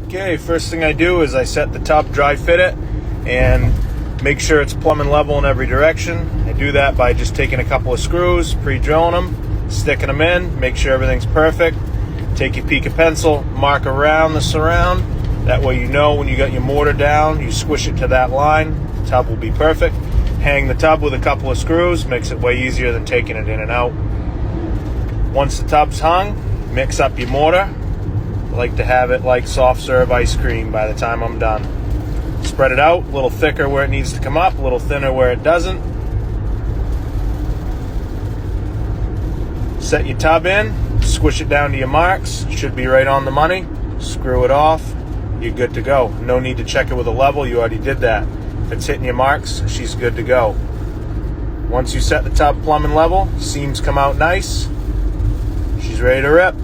Okay, first thing I do is I set the tub, dry fit it, and make sure it's plumb and level in every direction. I do that by just taking a couple of screws, pre-drilling them, sticking them in, make sure everything's perfect. Take your Pica pencil, mark around the surround. That way you know when you got your mortar down, you squish it to that line, the tub will be perfect. Hang the tub with a couple of screws, makes it way easier than taking it in and out. Once the tub's hung, mix up your mortar. I like to have it like soft serve ice cream by the time I'm done. Spread it out, a little thicker where it needs to come up, a little thinner where it doesn't. Set your tub in, squish it down to your marks, should be right on the money. Screw it off, you're good to go. No need to check it with a level, you already did that. If it's hitting your marks, she's good to go. Once you set the tub plumb and level, seams come out nice, she's ready to rip.